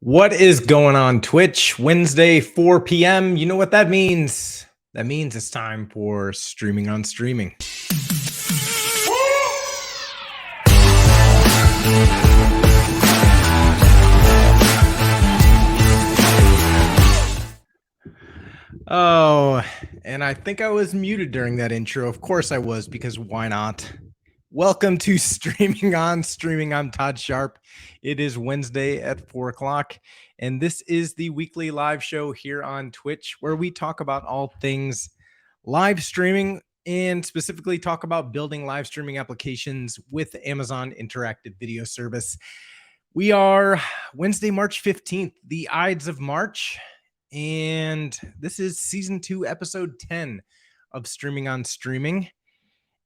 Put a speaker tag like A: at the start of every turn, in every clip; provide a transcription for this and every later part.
A: What is going on Twitch? Wednesday, 4 p.m. You know what that means? That means it's time for streaming on streaming. Oh, and I think I was muted during that intro. Of course I was, because why not? Welcome to Streaming on Streaming. I'm Todd Sharp. It is Wednesday at 4 o'clock, and this is the weekly live show here on Twitch where we talk about all things live streaming and specifically talk about building live streaming applications with Amazon Interactive Video Service. We are Wednesday, March 15th, the Ides of March, and this is season 2, episode 10 of Streaming on Streaming.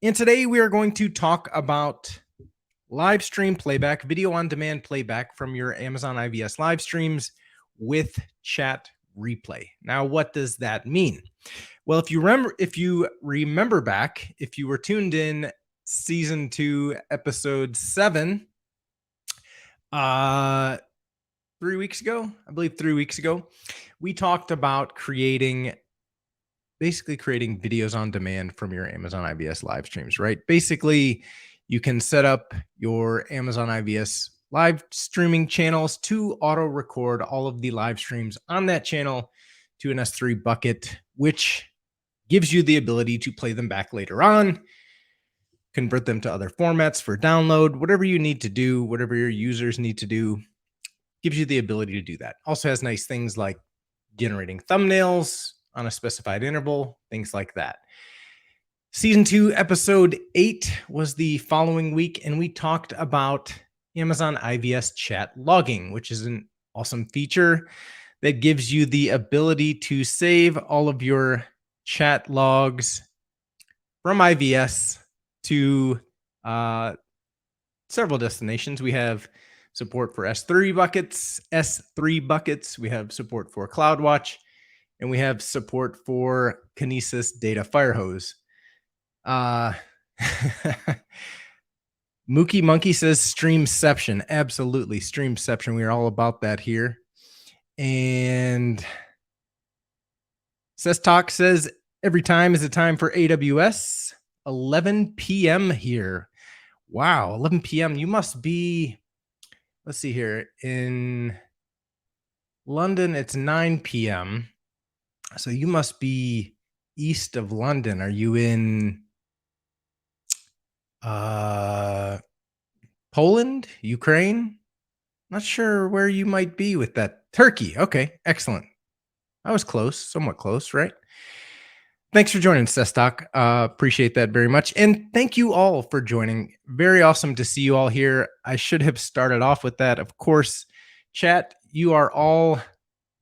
A: And today we are going to talk about live stream playback, video on demand playback from your Amazon IVS live streams with chat replay. Now, what does that mean? Well, if you remember back, if you were tuned in season 2, episode 7, 3 weeks ago, I believe 3 weeks ago, we talked about basically creating videos on demand from your Amazon IVS live streams, right? Basically, you can set up your Amazon IVS live streaming channels to auto record all of the live streams on that channel to an S3 bucket, which gives you the ability to play them back later on, convert them to other formats for download, whatever you need to do, whatever your users need to do, gives you the ability to do that. Also has nice things like generating thumbnails on a specified interval, things like that. Season 2, episode 8 was the following week, and we talked about Amazon IVS chat logging, which is an awesome feature that gives you the ability to save all of your chat logs from IVS to several destinations. We have support for S3 buckets. We have support for CloudWatch, and we have support for Kinesis Data Firehose. Mookie Monkey says Streamception. Absolutely, Streamception. We are all about that here. And Says Talk says every time is a time for AWS. 11 p.m. here. Wow, 11 p.m. You must be, let's see here. In London, it's 9 p.m. So you must be east of London. Are you in Poland, Ukraine? Not sure where you might be with that. Turkey. Okay, excellent. I was close, somewhat close, right? Thanks for joining, Sestock. Appreciate that very much. And thank you all for joining. Very awesome to see you all here. I should have started off with that. Of course, chat, you are all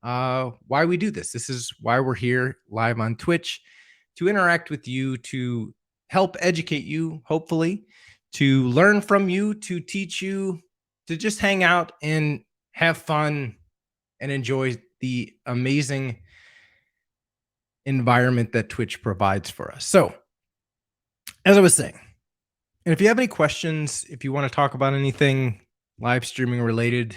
A: why we do this. This is why we're here live on Twitch, to interact with you, to help educate you, hopefully, to learn from you, to teach you, to just hang out and have fun and enjoy the amazing environment that Twitch provides for us. So, as I was saying, and if you have any questions, if you want to talk about anything live streaming related,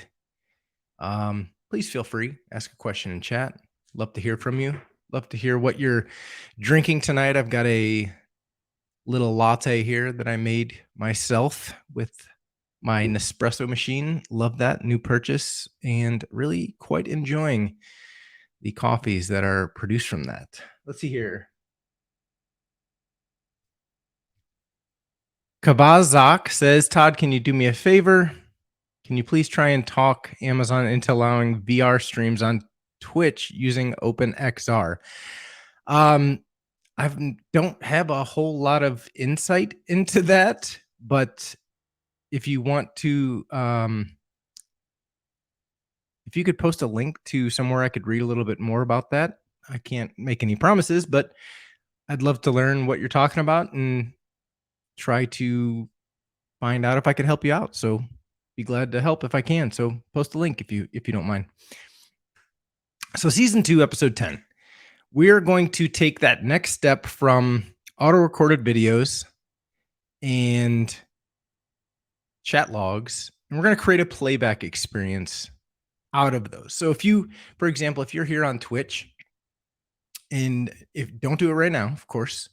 A: please feel free, ask a question in chat. Love to hear from you. Love to hear what you're drinking tonight. I've got a little latte here that I made myself with my Nespresso machine. Love that new purchase, and really quite enjoying the coffees that are produced from that. Let's see here. Kavazak says, Todd, can you do me a favor? Can you please try and talk Amazon into allowing VR streams on Twitch using OpenXR? I don't have a whole lot of insight into that, but if you want to, if you could post a link to somewhere I could read a little bit more about that. I can't make any promises, but I'd love to learn what you're talking about and try to find out if I can help you out. So be glad to help if I can. So post a link if you don't mind. So season 2, episode 10, we're going to take that next step from auto-recorded videos and chat logs, and we're going to create a playback experience out of those. So if you, for example, if you're here on Twitch, and if don't do it right now, of course,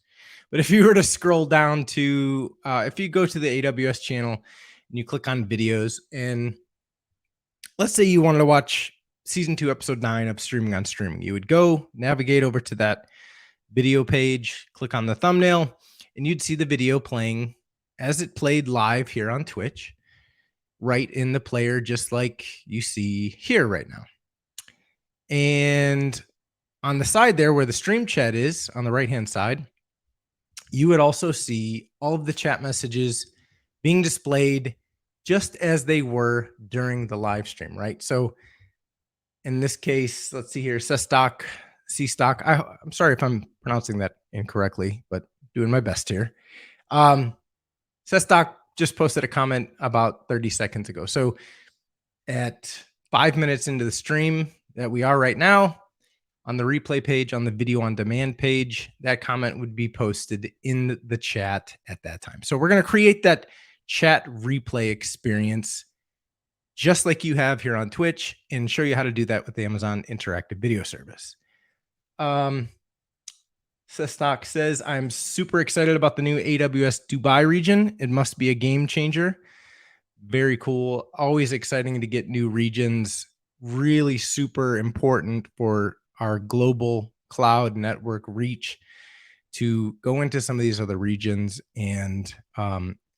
A: but if you were to scroll down to, if you go to the AWS channel and you click on videos, and let's say you wanted to watch season 2, episode 9 of Streaming on Streaming, you would go navigate over to that video page, click on the thumbnail, and you'd see the video playing as it played live here on Twitch, right in the player, just like you see here right now. And on the side there where the stream chat is on the right hand side, you would also see all of the chat messages being displayed just as they were during the live stream, right? So in this case, let's see here, Sestock, C-Stock. I'm sorry if I'm pronouncing that incorrectly, but doing my best here. Sestock just posted a comment about 30 seconds ago. So at 5 minutes into the stream that we are right now, on the replay page, on the video on demand page, that comment would be posted in the chat at that time. So we're going to create that chat replay experience just like you have here on Twitch and show you how to do that with the Amazon Interactive Video Service. Sestock says, I'm super excited about the new AWS Dubai region. It must be a game changer. Very cool. Always exciting to get new regions. Really super important for our global cloud network reach to go into some of these other regions and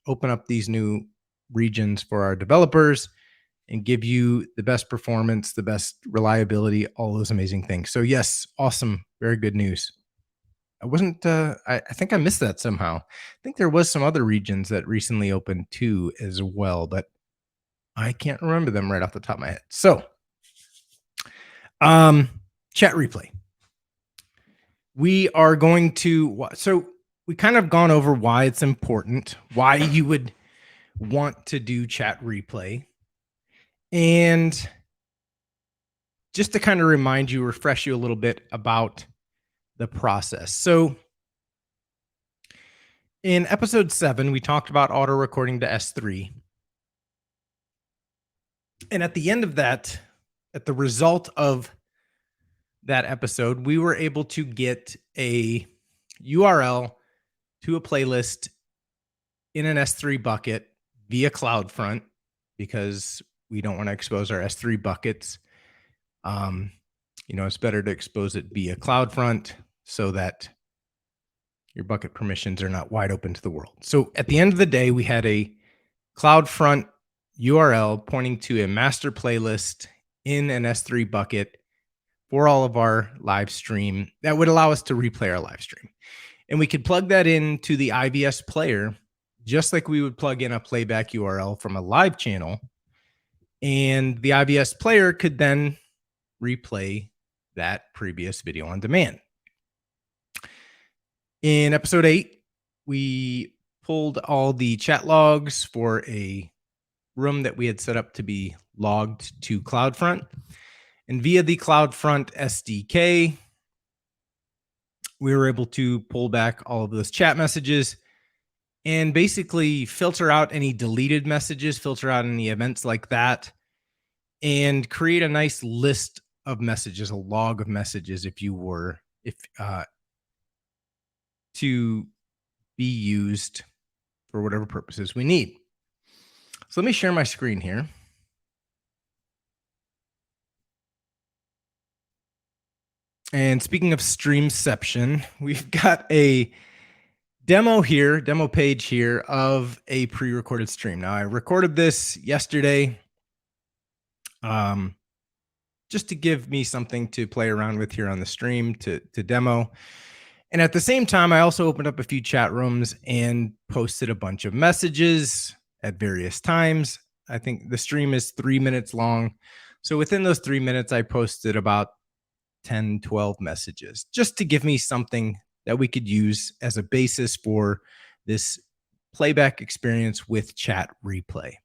A: open up these new regions for our developers and give you the best performance, the best reliability, all those amazing things. So yes, awesome. Very good news. I wasn't, I think I missed that somehow. I think there was some other regions that recently opened too as well, but I can't remember them right off the top of my head. So, chat replay. We are going to, so we kind of gone over why it's important, why you would want to do chat replay. And just to kind of remind you, refresh you a little bit about the process. So in episode 7, we talked about auto recording to S3. And at the end of that, at the result of that episode, we were able to get a URL to a playlist in an S3 bucket via CloudFront because we don't want to expose our S3 buckets. It's better to expose it via CloudFront so that your bucket permissions are not wide open to the world. So at the end of the day, we had a CloudFront URL pointing to a master playlist in an S3 bucket for all of our live stream that would allow us to replay our live stream. And we could plug that into the IVS player, just like we would plug in a playback URL from a live channel. And the IVS player could then replay that previous video on demand. In episode 8, we pulled all the chat logs for a room that we had set up to be logged to CloudFront. And via the CloudFront SDK, we were able to pull back all of those chat messages and basically filter out any deleted messages, filter out any events like that, and create a nice list of messages, a log of messages, to be used for whatever purposes we need. So let me share my screen here. And speaking of Streamception, we've got a demo page here of a pre-recorded stream. Now I recorded this yesterday just to give me something to play around with here on the stream to demo. And at the same time, I also opened up a few chat rooms and posted a bunch of messages at various times. I think the stream is 3 minutes long. So within those 3 minutes, I posted about 10, 12 messages just to give me something that we could use as a basis for this playback experience with chat replay.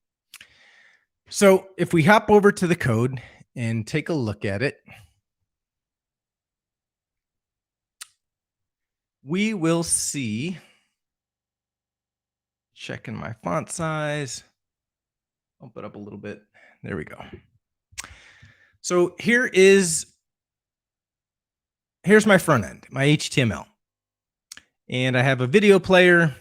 A: So if we hop over to the code and take a look at it, we will see, checking my font size, bump it up a little bit. There we go. So here's my front end, my HTML. And I have a video player.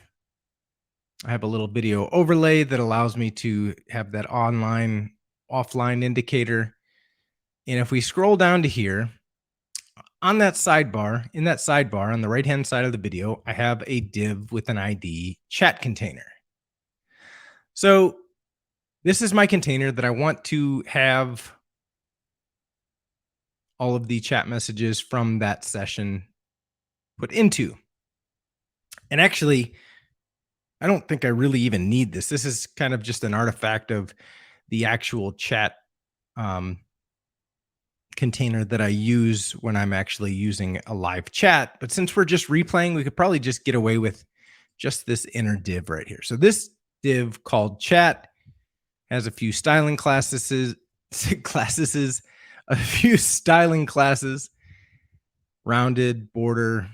A: I have a little video overlay that allows me to have that offline indicator. And if we scroll down to here, in that sidebar on the right-hand side of the video, I have a div with an ID chat container. So this is my container that I want to have all of the chat messages from that session put into. And actually, I don't think I really even need this. This is kind of just an artifact of the actual chat container that I use when I'm actually using a live chat. But since we're just replaying, we could probably just get away with just this inner div right here. So this div called chat has a few styling classes, a few styling classes, rounded border,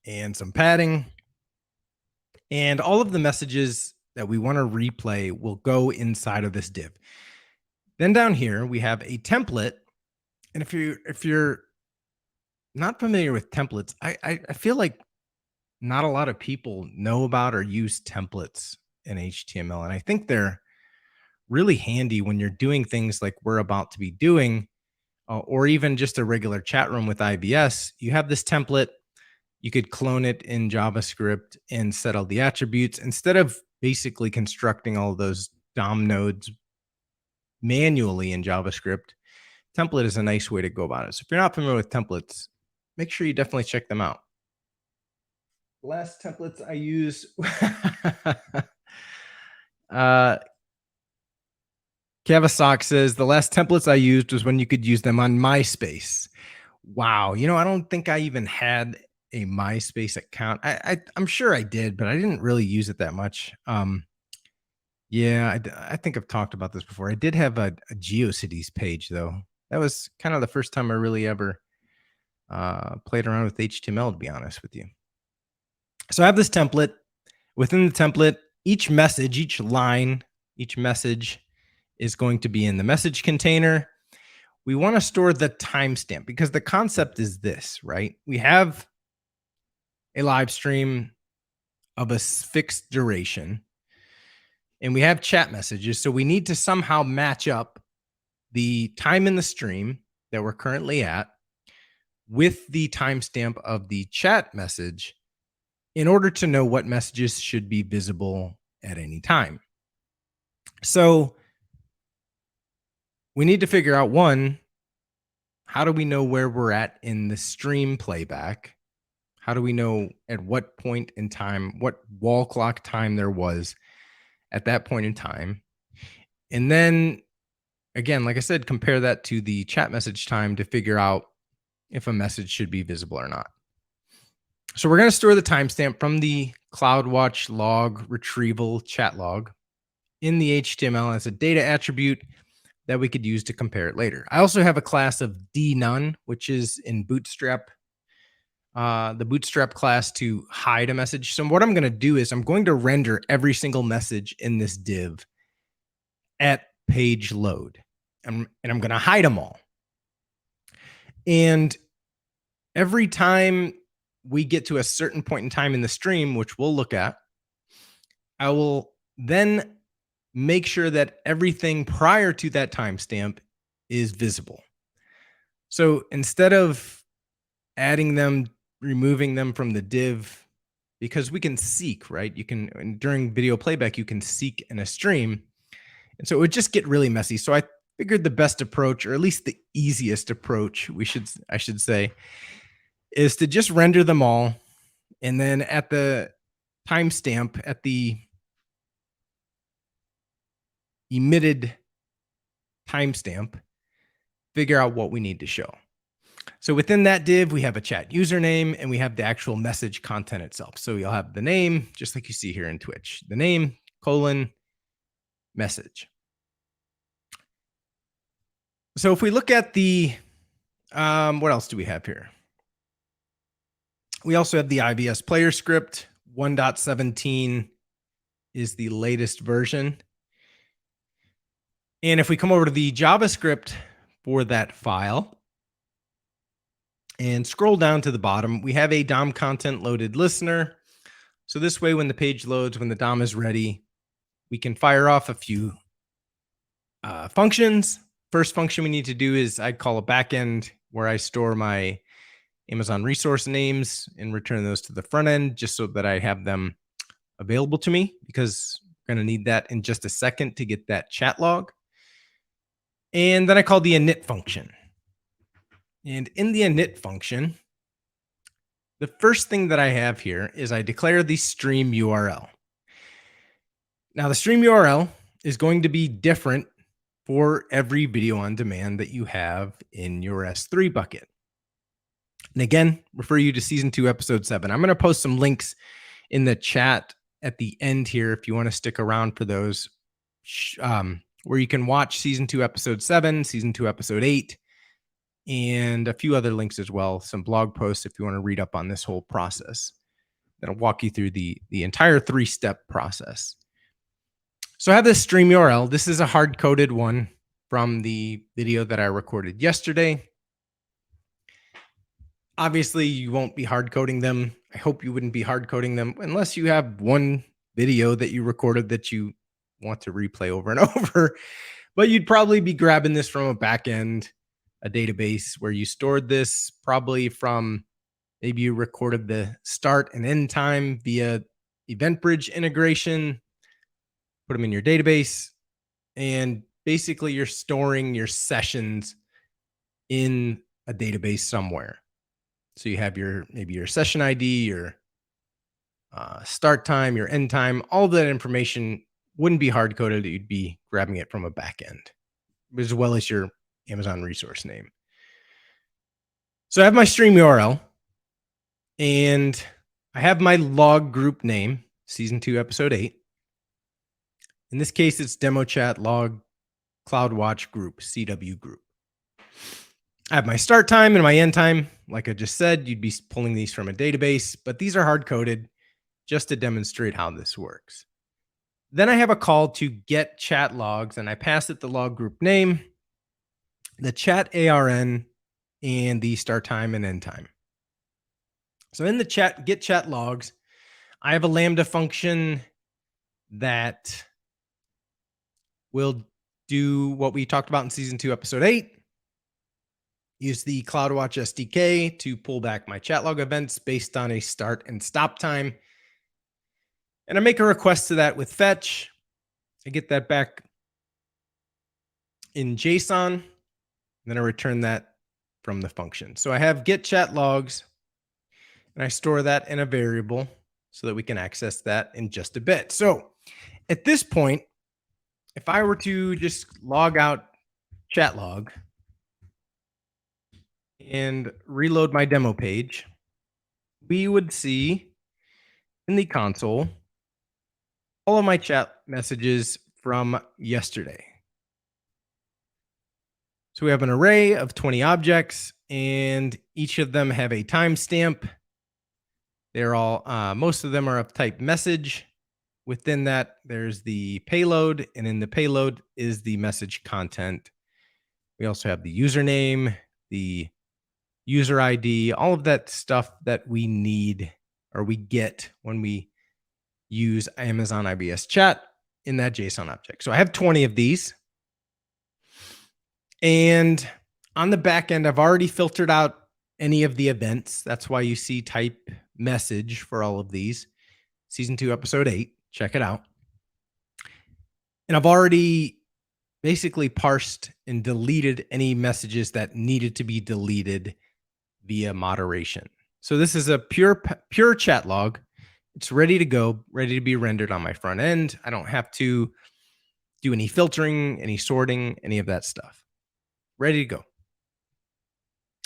A: and some padding. And all of the messages that we want to replay will go inside of this div. Then down here, we have a template. And if you're not familiar with templates, I feel like not a lot of people know about or use templates in HTML. And I think they're really handy when you're doing things like we're about to be doing, or even just a regular chat room with IBS. You have this template. You could clone it in JavaScript and set all the attributes instead of basically constructing all those DOM nodes manually in JavaScript. Template is a nice way to go about it. So if you're not familiar with templates, make sure you definitely check them out. The last templates I use, Kavasak says, the last templates I used was when you could use them on MySpace. Wow. I don't think I even had a MySpace account. I'm sure I did, but I didn't really use it that much. Yeah, I think I've talked about this before. I did have a GeoCities page, though. That was kind of the first time I really ever played around with HTML, to be honest with you. So I have this template. Within the template, each message is going to be in the message container. We want to store the timestamp because the concept is this, right? We have a live stream of a fixed duration and we have chat messages. So we need to somehow match up the time in the stream that we're currently at with the timestamp of the chat message in order to know what messages should be visible at any time. So we need to figure out, one, how do we know where we're at in the stream playback? How do we know at what point in time, what wall clock time there was at that point in time? And then, again, like I said, compare that to the chat message time to figure out if a message should be visible or not. So we're going to store the timestamp from the CloudWatch log retrieval chat log in the HTML as a data attribute that we could use to compare it later. I also have a class of dnone, which is in Bootstrap, the Bootstrap class to hide a message. So what I'm going to do is I'm going to render every single message in this div at page load, and I'm going to hide them all. And every time we get to a certain point in time in the stream, which we'll look at, I will then make sure that everything prior to that timestamp is visible. So instead of adding them, removing them from the div, because we can seek, right? You can, during video playback, you can seek in a stream. And so it would just get really messy. So I figured the best approach, or at least the easiest approach, I should say, is to just render them all. And then at the timestamp, at the emitted timestamp, figure out what we need to show. So within that div, we have a chat username and we have the actual message content itself. So you'll have the name, just like you see here in Twitch, the name, message. So if we look at the, what else do we have here? We also have the IBS player script. 1.17 is the latest version. And if we come over to the JavaScript for that file and scroll down to the bottom, we have a DOM content loaded listener. So this way, when the page loads, when the DOM is ready, we can fire off a few functions. First function we need to do is I'd call a backend where I store my Amazon resource names and return those to the front end just so that I have them available to me, because I'm going to need that in just a second to get that chat log. And then I call the init function. And in the init function, the first thing that I have here is I declare the stream URL. Now, the stream URL is going to be different for every video on demand that you have in your S3 bucket. And again, refer you to season 2, episode 7. I'm going to post some links in the chat at the end here if you want to stick around for those, where you can watch season 2, episode 7, season 2, episode 8, and a few other links as well. Some blog posts if you want to read up on this whole process. That'll walk you through the entire 3-step process. So I have this stream URL. This is a hard-coded one from the video that I recorded yesterday. Obviously, you won't be hard coding them. I hope you wouldn't be hard coding them unless you have one video that you recorded that you want to replay over and over. But you'd probably be grabbing this from a backend, a database where you stored this, probably from maybe you recorded the start and end time via EventBridge integration, put them in your database, and basically you're storing your sessions in a database somewhere. So you have maybe your session ID, your start time, your end time, all of that information wouldn't be hard coded. You'd be grabbing it from a backend, as well as your Amazon resource name. So I have my stream URL, and I have my log group name, season 2, episode 8. In this case, it's demo chat log CloudWatch group, CW group. I have my start time and my end time. Like I just said, you'd be pulling these from a database, but these are hard coded just to demonstrate how this works. Then I have a call to get chat logs, and I pass it the log group name, the chat ARN, and the start time and end time. So in the chat, get chat logs, I have a Lambda function that will do what we talked about in season 2, episode 8. Use the CloudWatch SDK to pull back my chat log events based on a start and stop time. And I make a request to that with fetch. I get that back in JSON. And then I return that from the function. So I have get chat logs, and I store that in a variable so that we can access that in just a bit. So at this point, if I were to just log out chat log and reload my demo page, we would see in the console all of my chat messages from yesterday. So we have an array of 20 objects, and each of them have a timestamp. They're all, most of them are of type message. Within that, there's the payload, and in the payload is the message content. We also have the username, the user ID, all of that stuff that we need or we get when we use Amazon IBS chat in that JSON object. So I have 20 of these. And on the back end, I've already filtered out any of the events. That's why you see type message for all of these. Season 2, episode 8. Check it out. And I've already basically parsed and deleted any messages that needed to be deleted via moderation. So this is a pure chat log. It's ready to go, ready to be rendered on my front end. I don't have to do any filtering, any sorting, any of that stuff. Ready to go.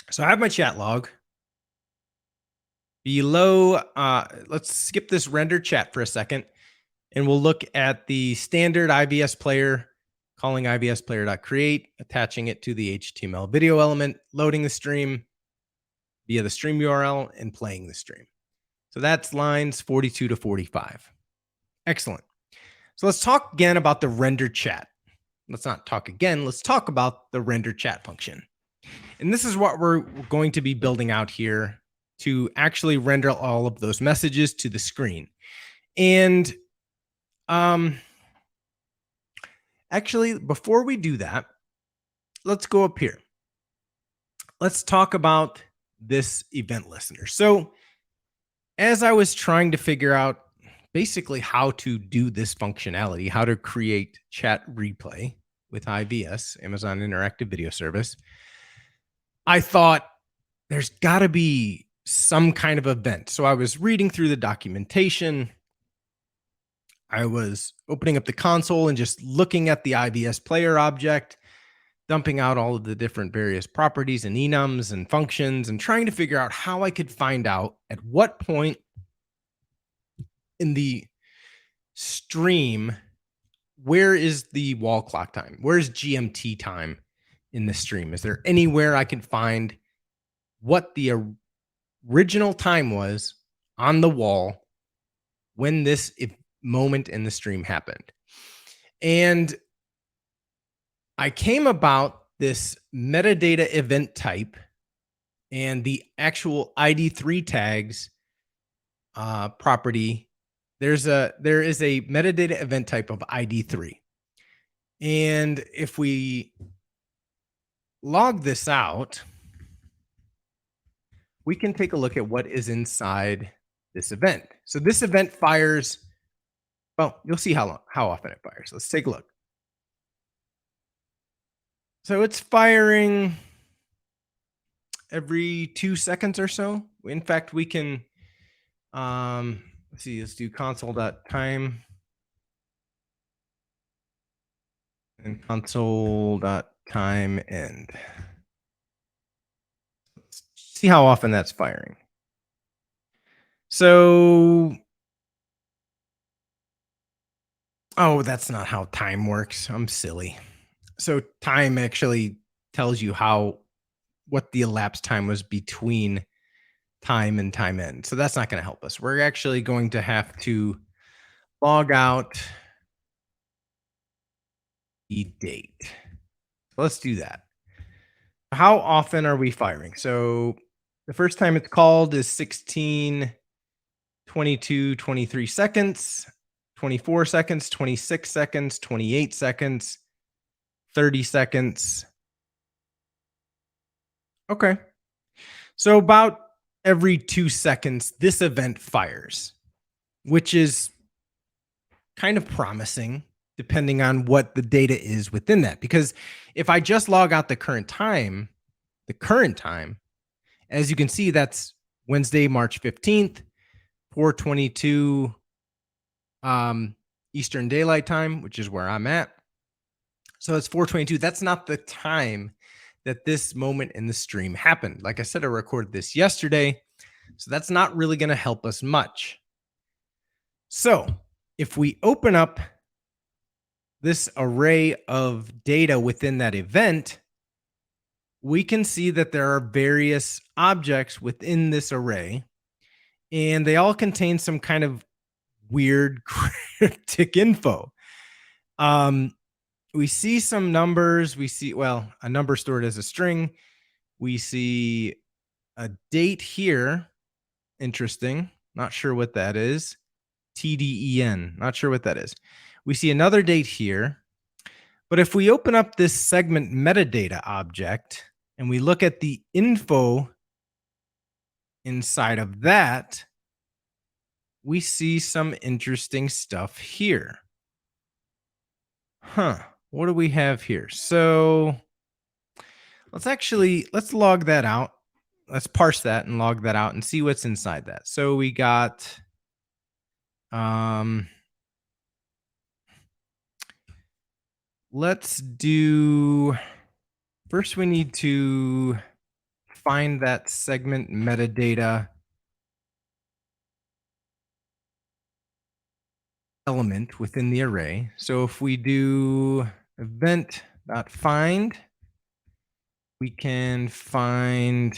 A: So I have my chat log. Below, let's skip this render chat for a second, and we'll look at the standard IBS player, calling IBS player.create, attaching it to the HTML video element, loading the stream via the stream URL, and playing the stream. So that's lines 42 to 45. Excellent. So let's talk again about the render chat. let's not talk again. Let's talk about the render chat function. And this is what we're going to be building out here to actually render all of those messages to the screen. And actually, before we do that, let's go up here. Let's talk about this event listener. So as I was trying to figure out basically how to do this functionality, how to create chat replay with IVS, Amazon Interactive Video Service, I thought there's got to be some kind of event. So I was reading through the documentation. I was opening up the console and just looking at the IVS player object, dumping out all of the different various properties and enums and functions and trying to figure out how I could find out at what point in the stream, where is the wall clock time? Where's GMT time in the stream? Is there anywhere I can find what the original time was on the wall when this moment in the stream happened? And I came about this metadata event type and the actual ID3 tags property. There is a metadata event type of ID3. And if we log this out, we can take a look at what is inside this event. So this event fires, well, you'll see how often it fires. Let's take a look. So it's firing every 2 seconds or so. In fact, we can, let's see, let's do console.time and console.time end. Let's see how often that's firing. So, oh, that's not how time works. I'm silly. So time actually tells you what the elapsed time was between time and time end. So that's not going to help us. We're actually going to have to log out the date. So let's do that. How often are we firing? So the first time it's called is 16, 22, 23 seconds, 24 seconds, 26 seconds, 28 seconds, 30 seconds. Okay. So about every 2 seconds, this event fires, which is kind of promising depending on what the data is within that. Because if I just log out the current time, as you can see, that's Wednesday, March 15th, 4:22 Eastern Daylight Time, which is where I'm at. So it's 4:22. That's not the time that this moment in the stream happened. Like I said, I recorded this yesterday, so that's not really going to help us much. So if we open up this array of data within that event, we can see that there are various objects within this array, and they all contain some kind of weird cryptic info. We see some numbers. We see, well, a number stored as a string. We see a date here. Interesting. Not sure what that is. TDEN. Not sure what that is. We see another date here. But if we open up this segment metadata object and we look at the info inside of that, we see some interesting stuff here. What do we have here? So let's log that out. Let's parse that and log that out and see what's inside that. So we got, let's do, first we need to find that segment metadata element within the array. So if we do event.find, we can find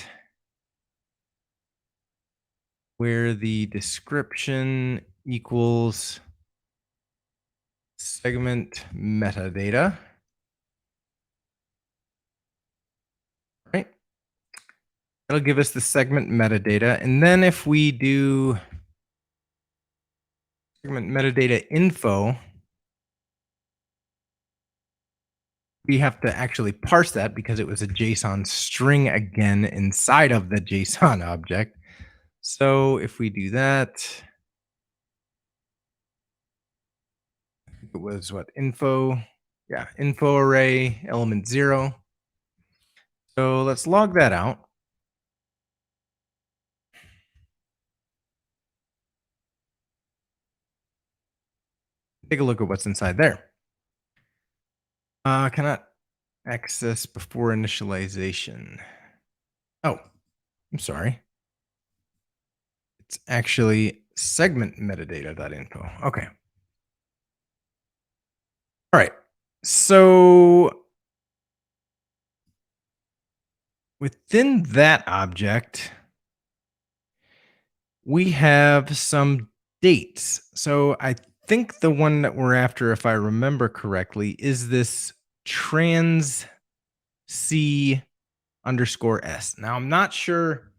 A: where the description equals segment metadata. That'll give us the segment metadata. And then if we do segment metadata info, we have to actually parse that because it was a JSON string again inside of the JSON object. So if we do that, I think it was what, info? Yeah, info array element 0. So let's log that out. Take a look at what's inside there. Cannot access before initialization. Oh, I'm sorry. It's actually segment metadata.info. Okay. All right. So within that object, we have some dates. So I think the one that we're after, if I remember correctly, is this trans C underscore S. Now I'm not sure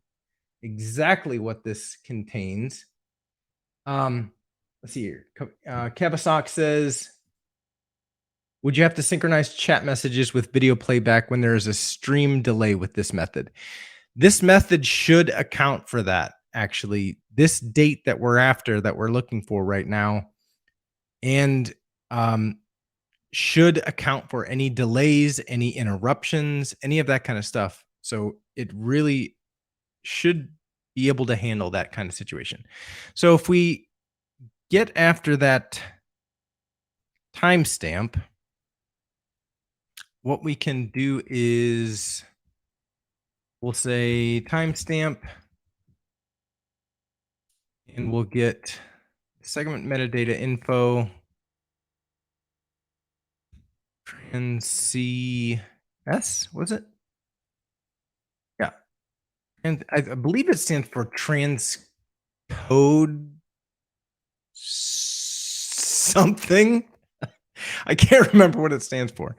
A: exactly what this contains. Let's see here. Kabasok says, would you have to synchronize chat messages with video playback when there is a stream delay with this method? This method should account for that, actually. This date that we're after, that we're looking for right now, and should account for any delays, any interruptions, any of that kind of stuff. So it really should be able to handle that kind of situation. So if we get after that timestamp, what we can do is we'll say timestamp, and we'll get segment metadata info trans CS, was it? Yeah. And I believe it stands for transcode something. I can't remember what it stands for.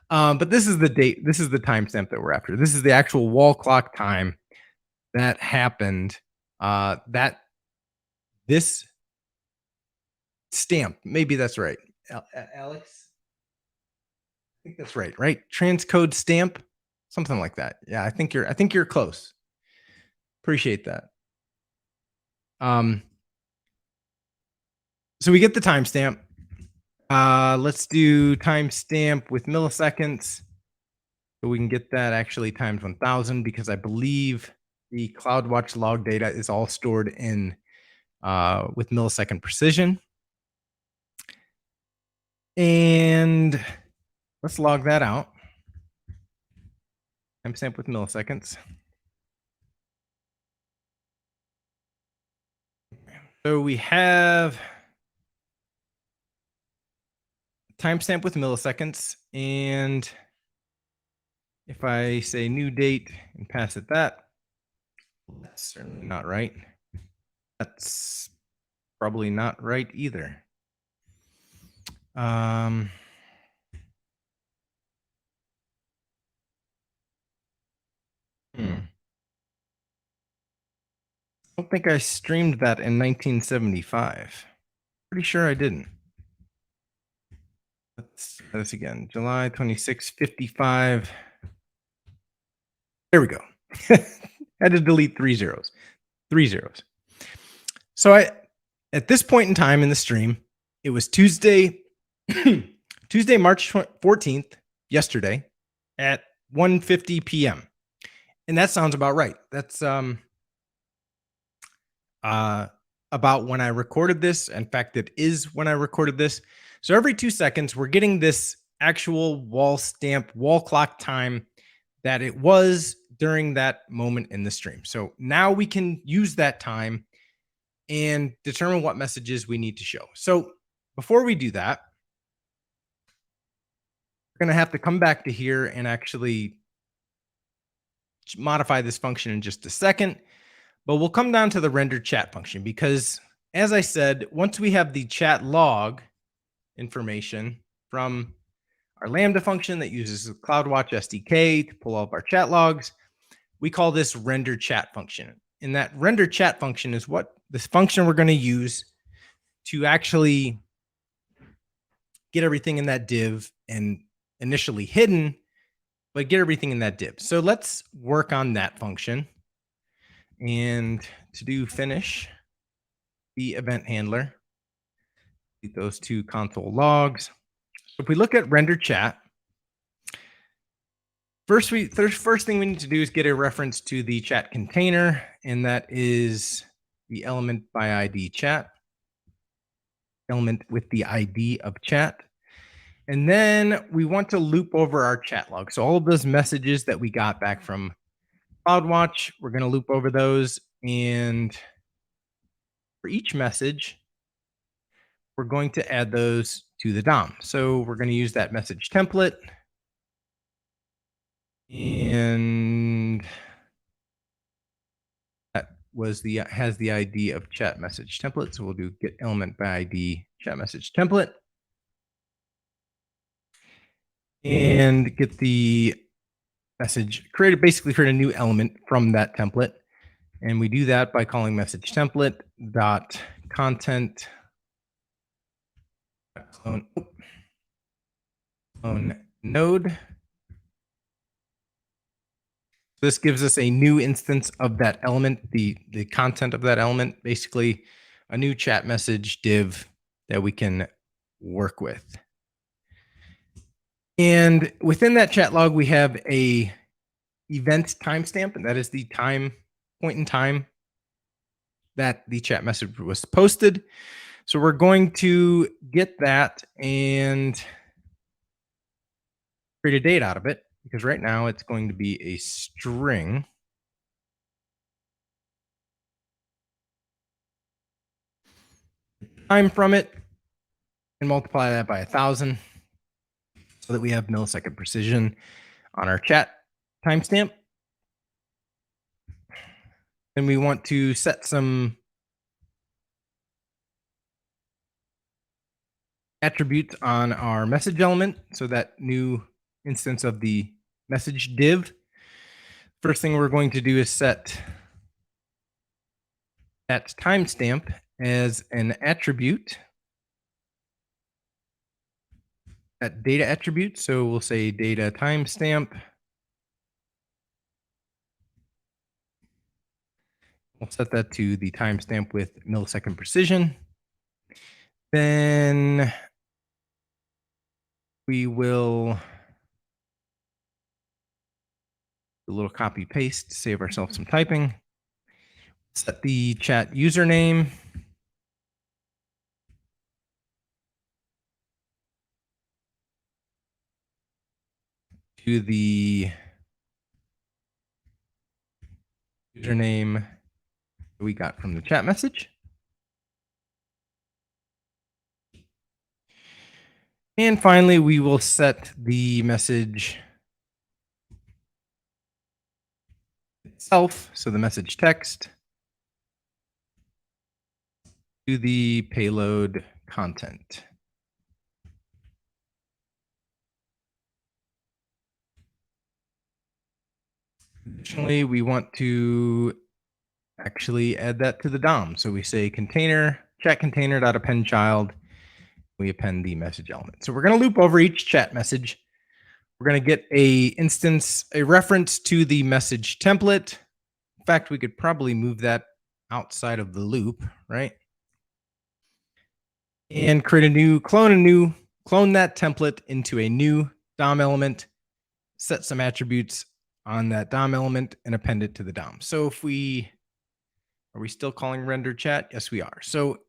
A: But this is the date. This is the timestamp that we're after. This is the actual wall clock time that happened. That this stamp, maybe that's right. Alex, I think that's right. Right? Transcode stamp, something like that. Yeah, I think you're close. Appreciate that. So we get the timestamp. Let's do timestamp with milliseconds. So we can get that actually times 1000 because I believe the CloudWatch log data is all stored in with millisecond precision. And let's log that out. Timestamp with milliseconds. So we have timestamp with milliseconds. And if I say new date and pass it that, that's certainly not right. That's probably not right either. Hmm. I don't think I streamed that in 1975. Pretty sure I didn't. Let's try this again. July 26, 55. There we go. Had to delete 3 zeros. 3 zeros. So at this point in time in the stream, it was Tuesday, Tuesday, March 14th, yesterday at 1:50 p.m. And that sounds about right. That's about when I recorded this. In fact, it is when I recorded this. So every 2 seconds, we're getting this actual wall stamp, wall clock time that it was during that moment in the stream. So now we can use that time and determine what messages we need to show. So before we do that, we're going to have to come back to here and actually modify this function in just a second. But we'll come down to the render chat function because, as I said, once we have the chat log information from our Lambda function that uses the CloudWatch SDK to pull up our chat logs, we call this render chat function. And that render chat function is what this function we're going to use to actually get everything in that div and initially hidden, but get everything in that div. So let's work on that function. And to do finish the event handler, those two console logs. If we look at render chat, first thing we need to do is get a reference to the chat container, and that is the element by ID chat, element with the ID of chat. And then we want to loop over our chat log. So all of those messages that we got back from CloudWatch, we're going to loop over those. And for each message, we're going to add those to the DOM. So we're going to use that message template. And that was has the ID of chat message template. So we'll do get element by ID chat message template. And get the message basically create a new element from that template. And we do that by calling message template dot content clone node. This gives us a new instance of that element, the content of that element, basically a new chat message div that we can work with. And within that chat log, we have a event timestamp, and that is the point in time that the chat message was posted. So we're going to get that and create a date out of it, because right now it's going to be a string. Time from it and multiply that by 1,000 so that we have millisecond precision on our chat timestamp. Then we want to set some attributes on our message element. So that new instance of the message div. First thing we're going to do is set that timestamp as an attribute, that data attribute. So we'll say data timestamp. We'll set that to the timestamp with millisecond precision. Then we will do a little copy paste to save ourselves some typing. Set the chat username to the username we got from the chat message. And finally, we will set the message itself, so the message text, to the payload content. Additionally, we want to actually add that to the DOM. So we say container, chat container.append child. We append the message element. So we're going to loop over each chat message. We're going to get a reference to the message template. In fact, we could probably move that outside of the loop, right? And create clone that template into a new DOM element, set some attributes on that DOM element, and append it to the DOM. So are we still calling render chat? Yes, we are. So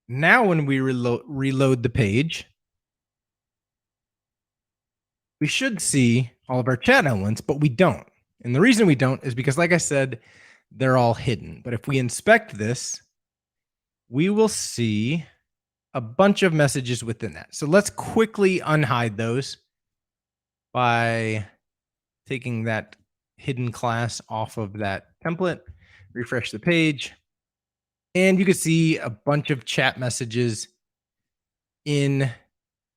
A: now when we reload the page, we should see all of our chat elements, but we don't. And the reason we don't is because, like I said, they're all hidden. But if we inspect this, we will see a bunch of messages within that. So let's quickly unhide those by taking that hidden class off of that template, refresh the page, and you can see a bunch of chat messages in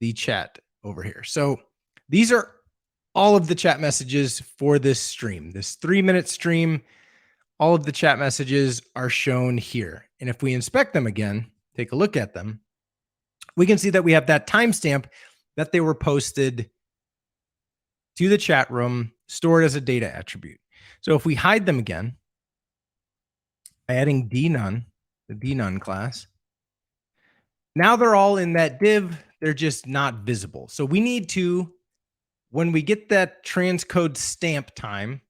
A: the chat over here. So these are all of the chat messages for this stream, this 3-minute stream. All of the chat messages are shown here. And if we inspect them again, take a look at them, we can see that we have that timestamp that they were posted to the chat room, stored as a data attribute. So if we hide them again by adding dnone, the dnone class, now they're all in that div, they're just not visible. So we need to, when we get that transcode stamp time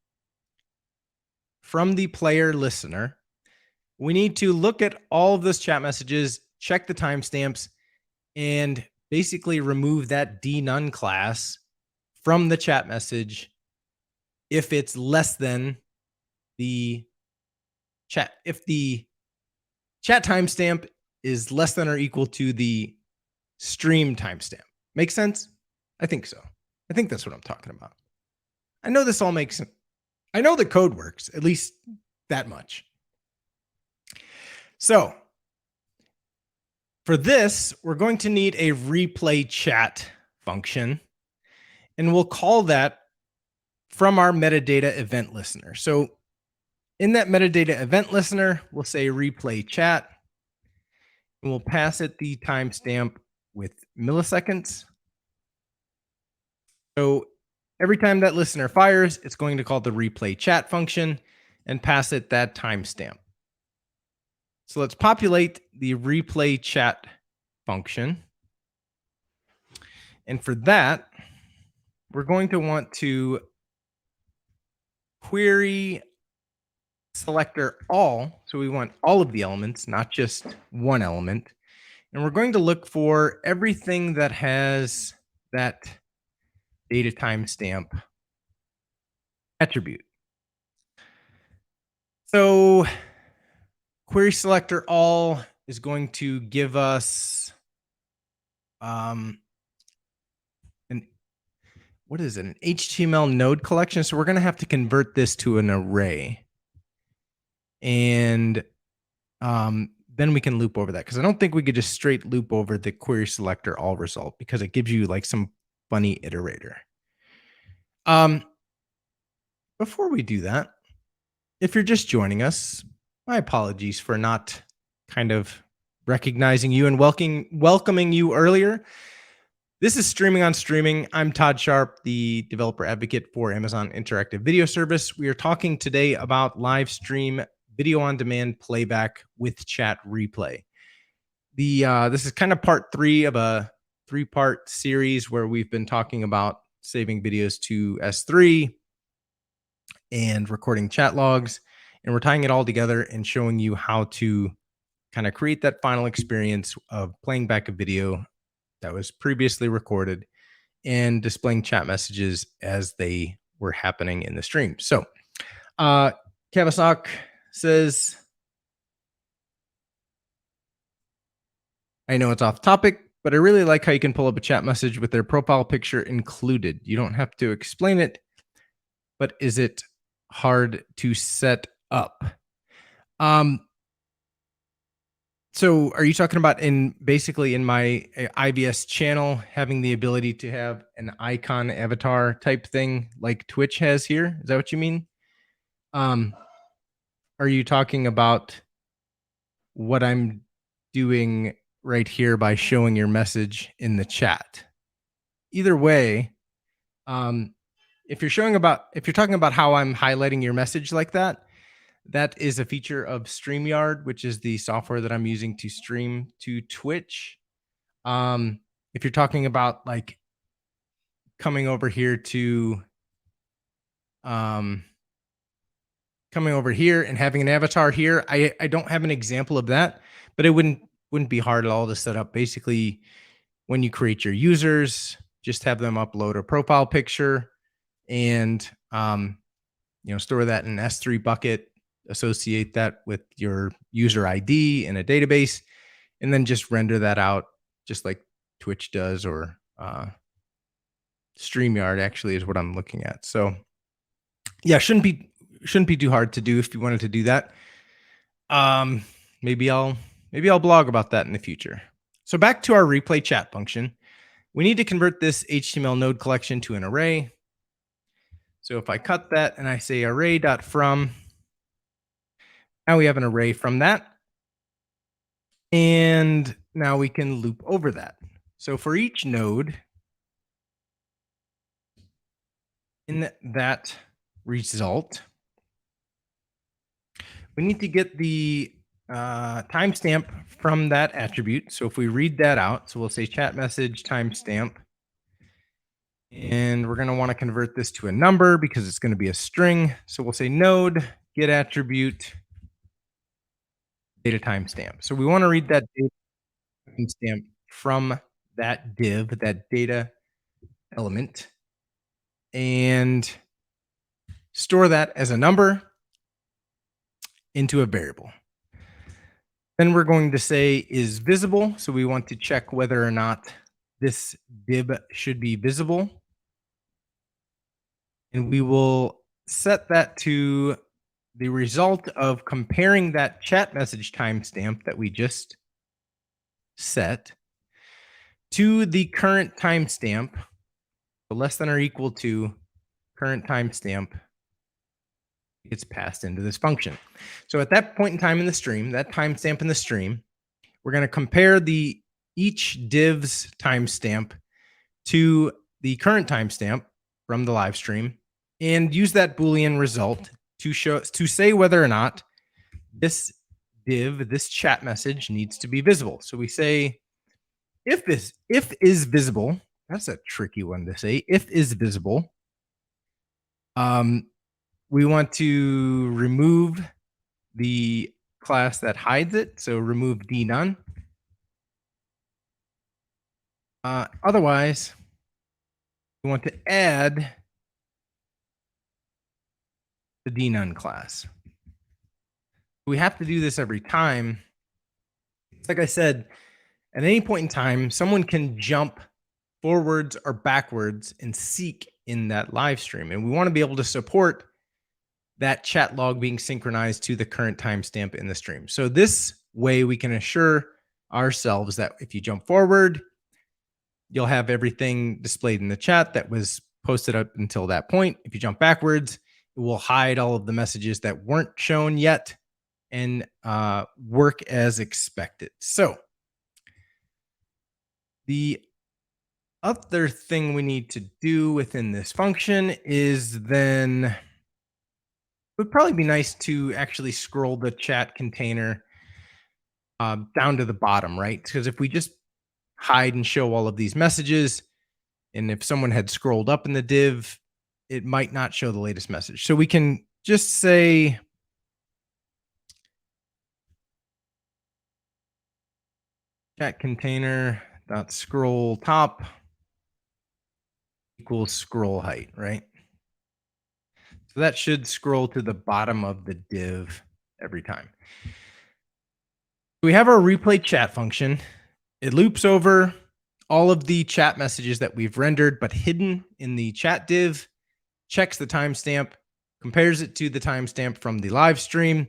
A: from the player listener, we need to look at all of those chat messages, check the timestamps, and basically remove that dnone class from the chat message if it's less than the chat. If the chat timestamp is less than or equal to the stream timestamp. Make sense? I think so. I think that's what I'm talking about. I know this all makes sense. I know the code works, at least that much. So for this, we're going to need a replay chat function, and we'll call that from our metadata event listener. So in that metadata event listener, we'll say replay chat, and we'll pass it the timestamp with milliseconds. So every time that listener fires, it's going to call the replay chat function and pass it that timestamp. So let's populate the replay chat function. And for that, we're going to want to query selector all. So we want all of the elements, not just one element. And we're going to look for everything that has that data timestamp attribute. So query selector all is going to give us what is it? An HTML node collection. So we're going to have to convert this to an array. And then we can loop over that, because I don't think we could just straight loop over the query selector all result, because it gives you like some funny iterator. Before we do that, if you're just joining us, my apologies for not kind of recognizing you and welcoming you earlier. This is Streaming on Streaming. I'm Todd Sharp, the developer advocate for Amazon Interactive Video Service. We are talking today about live stream video on demand playback with chat replay. This is kind of part 3 of a 3-part series where we've been talking about saving videos to S3 and recording chat logs. And we're tying it all together and showing you how to kind of create that final experience of playing back a video that was previously recorded and displaying chat messages as they were happening in the stream. So Kavasak says, I know it's off topic, but I really like how you can pull up a chat message with their profile picture included. You don't have to explain it, but is it hard to set up? So are you talking about basically in my IVS channel, having the ability to have an icon avatar type thing like Twitch has here? Is that what you mean? Are you talking about what I'm doing right here by showing your message in the chat? Either way, if you're talking about how I'm highlighting your message like that, that is a feature of StreamYard, which is the software that I'm using to stream to Twitch. If you're talking about like coming over here and having an avatar here, I don't have an example of that, but it wouldn't be hard at all to set up. Basically, when you create your users, just have them upload a profile picture and store that in an S3 bucket, associate that with your user ID in a database, and then just render that out just like Twitch does, or StreamYard actually is what I'm looking at. So yeah, shouldn't be too hard to do if you wanted to do that. Maybe I'll blog about that in the future. So back to our replay chat function. We need to convert this HTML node collection to an array. So if I cut that and I say array.from, now we have an array from that. And now we can loop over that. So for each node in that result, we need to get the timestamp from that attribute. So if we read that out, so we'll say chat message timestamp, and we're going to want to convert this to a number because it's going to be a string. So we'll say node get attribute data timestamp. So we want to read that data timestamp from that div, that data element, and store that as a number into a variable. Then we're going to say is visible. So we want to check whether or not this div should be visible. And we will set that to the result of comparing that chat message timestamp that we just set to the current timestamp, less than or equal to current timestamp gets passed into this function. So at that point in time in the stream, that timestamp in the stream, we're going to compare the each div's timestamp to the current timestamp from the live stream and use that Boolean result to say whether or not this div, this chat message needs to be visible. So we say if is visible, that's a tricky one to say. If is visible, we want to remove the class that hides it. So remove d none. Otherwise, we want to add the d none class. We have to do this every time. Like I said, at any point in time, someone can jump forwards or backwards and seek in that live stream. And we want to be able to support that chat log being synchronized to the current timestamp in the stream. So this way we can assure ourselves that if you jump forward, you'll have everything displayed in the chat that was posted up until that point. If you jump backwards, it will hide all of the messages that weren't shown yet and work as expected. So the other thing we need to do within this function is then it would probably be nice to actually scroll the chat container down to the bottom, right? Because if we just hide and show all of these messages, and if someone had scrolled up in the div, it might not show the latest message. So we can just say chat container dot scroll top equals scroll height, right? So that should scroll to the bottom of the div every time. We have our replay chat function. It loops over all of the chat messages that we've rendered but hidden in the chat div, checks the timestamp, compares it to the timestamp from the live stream,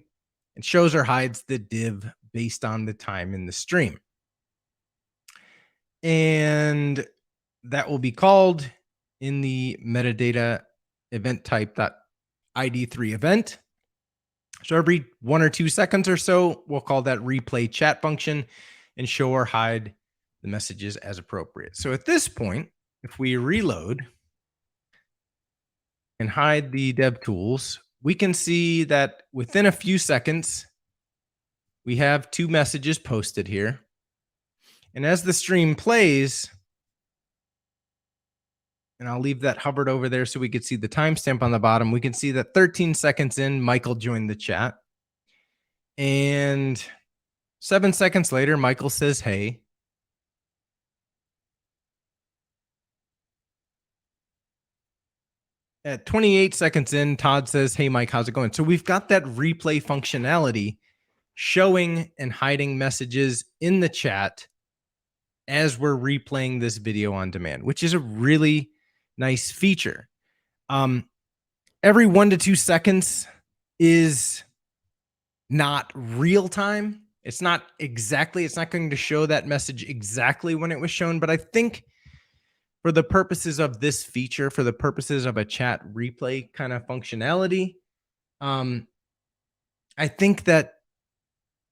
A: and shows or hides the div based on the time in the stream. And that will be called in the metadata event type.id3 event. So every 1 or 2 seconds or so, we'll call that replay chat function and show or hide the messages as appropriate. So at this point, if we reload and hide the dev tools, we can see that within a few seconds, we have 2 messages posted here. And as the stream plays, and I'll leave that hovered over there so we could see the timestamp on the bottom, we can see that 13 seconds in, Michael joined the chat. And 7 seconds later, Michael says, hey. At 28 seconds in, Todd says, hey, Mike, how's it going? So we've got that replay functionality showing and hiding messages in the chat as we're replaying this video on demand, which is a really nice feature. Every 1 to 2 seconds is not real time. It's not going to show that message exactly when it was shown, but I think for the purposes of this feature, for the purposes of a chat replay kind of functionality, um, I think that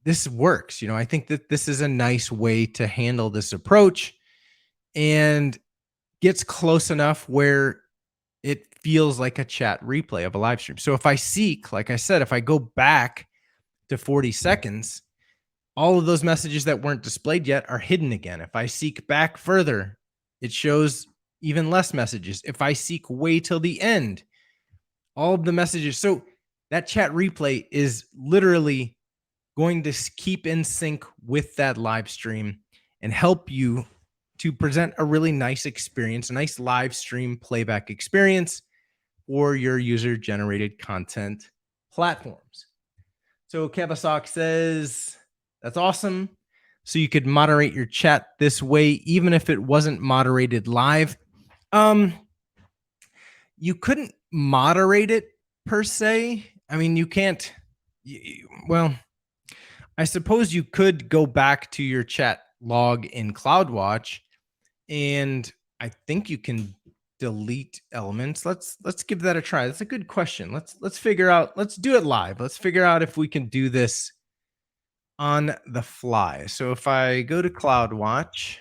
A: this works. I think that this is a nice way to handle this approach and gets close enough where it feels like a chat replay of a live stream. So if I seek, like I said, if I go back to 40 seconds, all of those messages that weren't displayed yet are hidden again. If I seek back further, it shows even less messages. If I seek way till the end, all of the messages. So that chat replay is literally going to keep in sync with that live stream and help you to present a really nice experience, a nice live stream playback experience for your user generated content platforms. So Kavasok says, that's awesome. So you could moderate your chat this way, even if it wasn't moderated live. You couldn't moderate it per se. I mean, you can't. Well, I suppose you could go back to your chat log in CloudWatch, and I think you can delete elements. Let's give that a try. That's a good question. Let's figure out. Let's do it live. Let's figure out if we can do this on the fly. So if I go to CloudWatch,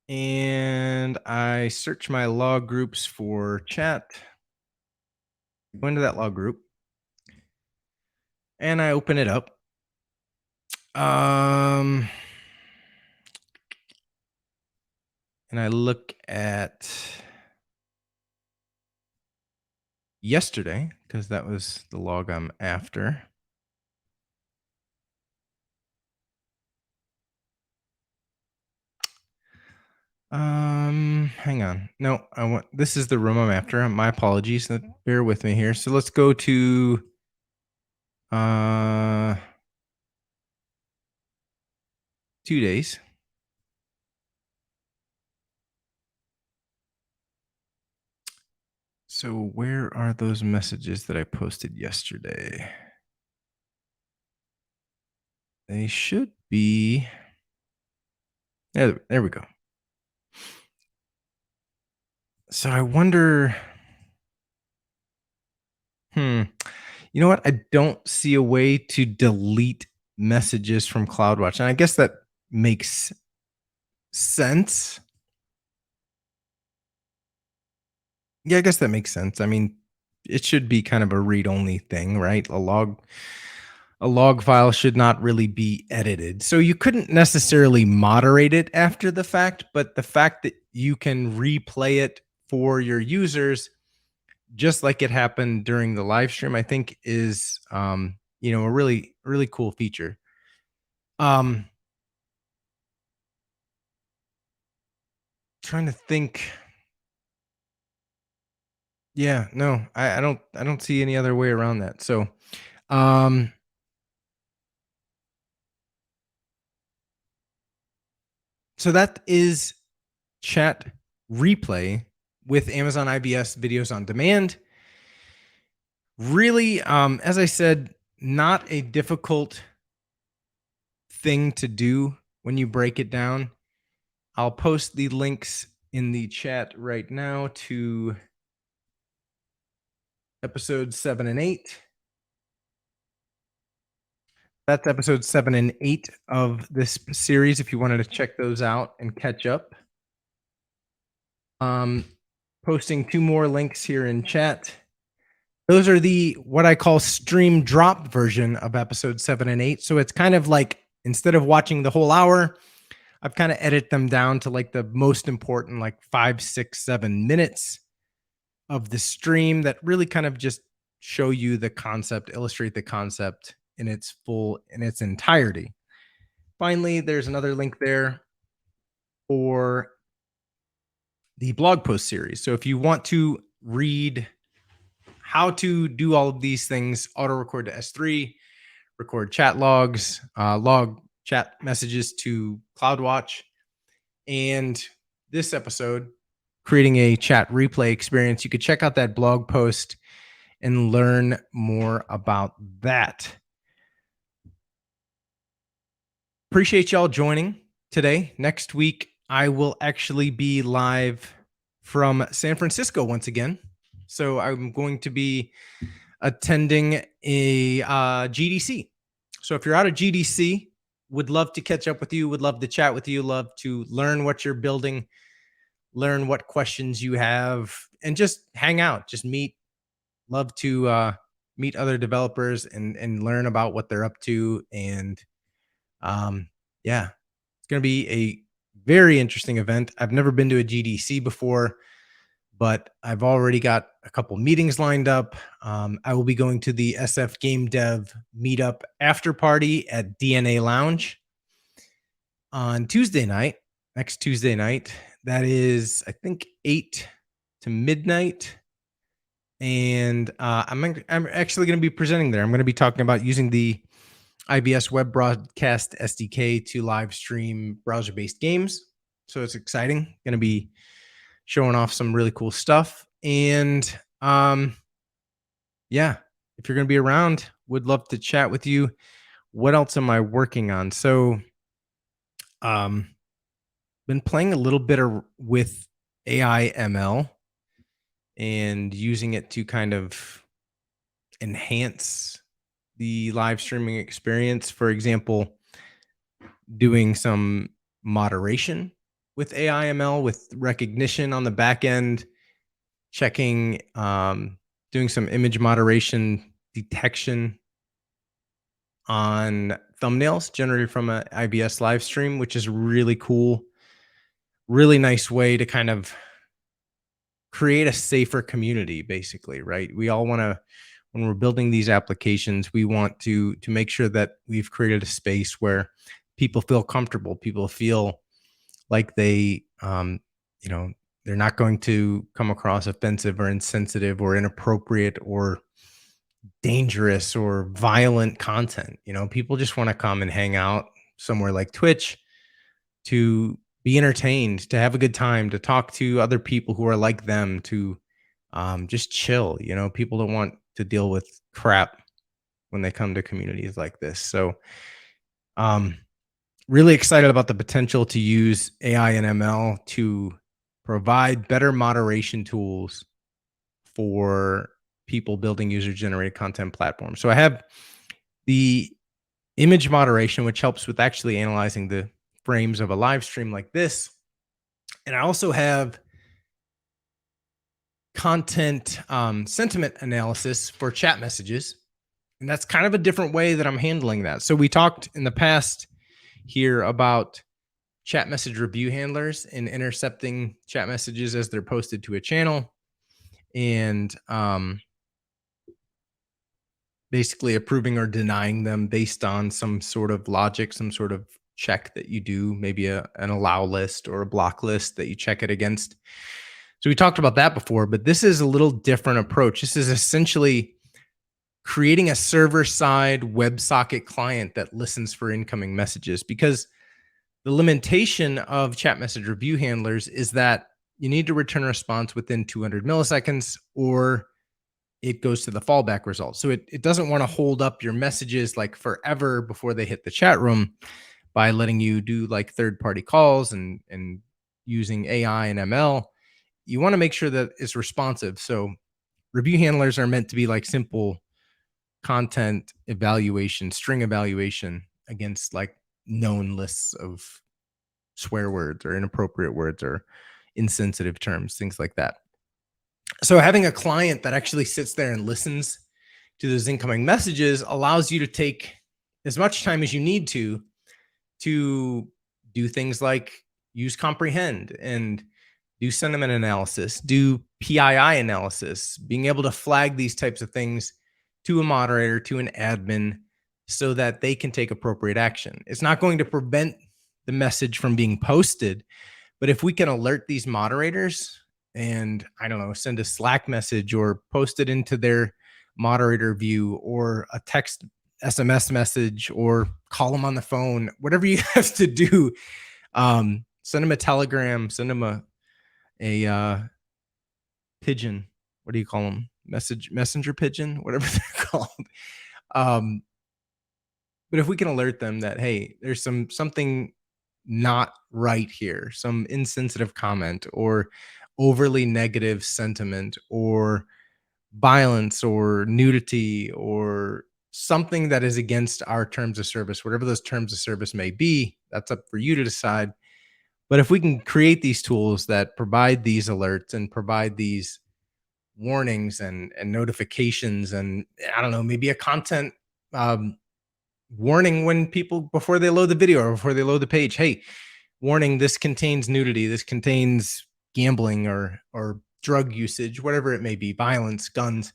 A: and I search my log groups for chat, go into that log group, and I open it up. And I look at yesterday because that was the log I'm after. Hang on. No, this is the room I'm after. My apologies. Bear with me here. So let's go to 2 days. So where are those messages that I posted yesterday? They should be. There we go. So I wonder. You know what? I don't see a way to delete messages from CloudWatch. And I guess that makes sense. Yeah, I guess that makes sense. I mean, it should be kind of a read-only thing, right? A log file should not really be edited. So you couldn't necessarily moderate it after the fact, but the fact that you can replay it for your users just like it happened during the live stream, I think is a really cool feature. Trying to think. Yeah, no, I don't see any other way around that. So so that is chat replay with Amazon IBS videos on demand. Really, as I said, not a difficult thing to do when you break it down. I'll post the links in the chat right now to episodes 7 and 8. That's episode 7 and 8 of this series if you wanted to check those out and catch up. Posting 2 more links here in chat. Those are the what I call stream drop version of episode 7 and 8. So it's kind of like instead of watching the whole hour, I've kind of edited them down to like the most important, like 5, 6, 7 minutes of the stream that really kind of just show you the concept, illustrate the concept in its entirety. Finally, there's another link there for the blog post series. So if you want to read how to do all of these things, auto record to S3, record chat logs, log chat messages to CloudWatch, and this episode, creating a chat replay experience, you could check out that blog post and learn more about that. appreciate y'all joining today. Next week, I will actually be live from San Francisco once again. So I'm going to be attending a GDC. So if you're out of GDC, would love to catch up with you, would love to chat with you, love to learn what you're building, learn what questions you have, and just hang out, just meet. Love to meet other developers and learn about what they're up to. And um, yeah, it's going to be a very interesting event. I've never been to a GDC before, but I've already got a couple meetings lined up. I will be going to the SF Game Dev Meetup after party at DNA Lounge on Tuesday night, next Tuesday night. That is, I think, 8 to midnight. And I'm actually going to be presenting there. I'm going to be talking about using the IBS Web Broadcast SDK to live stream browser-based games. So it's exciting. Going to be showing off some really cool stuff. And yeah, if you're going to be around, would love to chat with you. What else am I working on? So been playing a little bit with AI ML and using it to kind of enhance the live streaming experience. For example, doing some moderation with AI ML with recognition on the back end, checking, doing some image moderation detection on thumbnails generated from an IBS live stream, which is really cool. Really nice way to kind of create a safer community, basically, right? We all want to, when we're building these applications, we want to make sure that we've created a space where people feel comfortable, people feel like they you know, they're not going to come across offensive or insensitive or inappropriate or dangerous or violent content. You know, people just want to come and hang out somewhere like Twitch to be entertained, to have a good time, to talk to other people who are like them, to just chill. You know, people don't want to deal with crap when they come to communities like this. So, really excited about the potential to use AI and ML to provide better moderation tools for people building user generated content platforms. So I have the image moderation, which helps with actually analyzing the frames of a live stream like this. And I also have content sentiment analysis for chat messages. And that's kind of a different way that I'm handling that. So we talked in the past here about chat message review handlers and intercepting chat messages as they're posted to a channel, and basically approving or denying them based on some sort of logic, some sort of check that you do, maybe an allow list or a block list that you check it against. So we talked about that before, but this is a little different approach. This is essentially creating a server-side WebSocket client that listens for incoming messages, because the limitation of chat message review handlers is that you need to return a response within 200 milliseconds or it goes to the fallback result. So it doesn't want to hold up your messages like forever before they hit the chat room by letting you do like third-party calls and using AI and ML. You want to make sure that it's responsive. So review handlers are meant to be like simple content evaluation, string evaluation against like known lists of swear words or inappropriate words or insensitive terms, things like that. So having a client that actually sits there and listens to those incoming messages allows you to take as much time as you need to do things like use comprehend and do sentiment analysis, do PII analysis, being able to flag these types of things to a moderator, to an admin, so that they can take appropriate action. It's not going to prevent the message from being posted, but if we can alert these moderators and, I don't know, send a Slack message or post it into their moderator view or a text SMS message or call them on the phone, whatever you have to do, send them a telegram, send them a pigeon. What do you call them? Messenger pigeon, whatever they're called. But if we can alert them that, hey, there's something not right here, some insensitive comment or overly negative sentiment or violence or nudity or something that is against our terms of service, whatever those terms of service may be, that's up for you to decide. But if we can create these tools that provide these alerts and provide these warnings and notifications, and I don't know, maybe a content um, warning when people, before they load the video or before they load the page, hey, warning, this contains nudity, this contains gambling or drug usage, whatever it may be, violence, guns.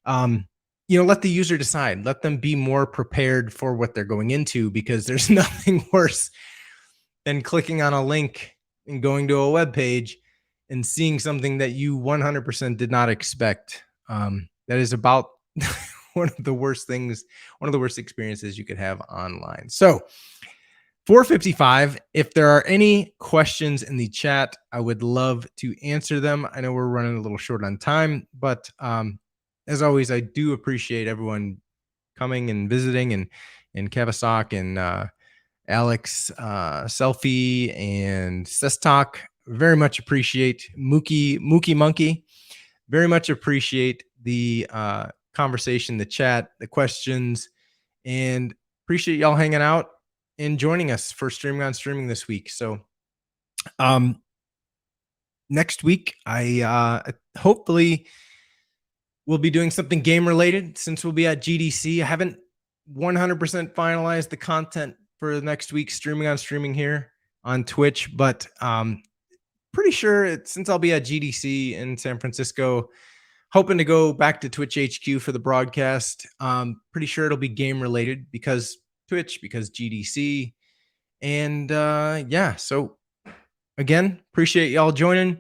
A: um let the user decide, let them be more prepared for what they're going into, because there's nothing worse than clicking on a link and going to a web page and seeing something that you 100% did not expect. That is about one of the worst things, one of the worst experiences you could have online. So 4:55. If there are any questions in the chat, I would love to answer them. I know we're running a little short on time, but as always, I do appreciate everyone coming and visiting, and Kavasak and Alex, Selfie, and Sestalk. Very much appreciate Mookie Monkey. Very much appreciate the conversation, the chat, the questions, and appreciate y'all hanging out and joining us for Streaming on Streaming this week. So next week, I hopefully will be doing something game related, since we'll be at GDC. I haven't 100% finalized the content for next week's Streaming on Streaming here on Twitch, but pretty sure since I'll be at GDC in San Francisco, hoping to go back to Twitch HQ for the broadcast. Pretty sure it'll be game related, because Twitch, because GDC. And yeah, so again, appreciate y'all joining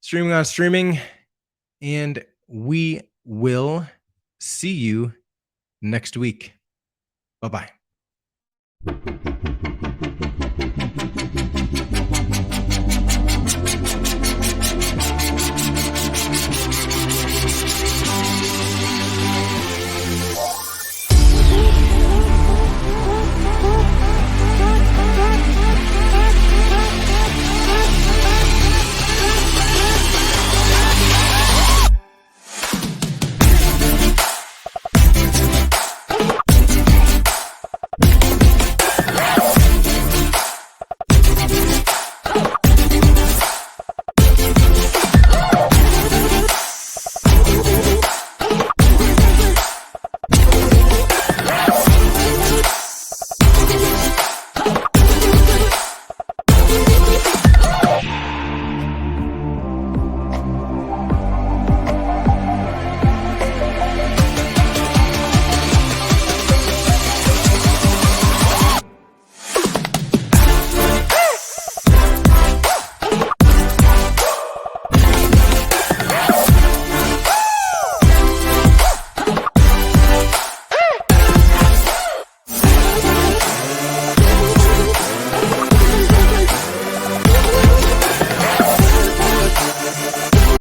A: Streaming on Streaming, and we will see you next week. Bye-bye.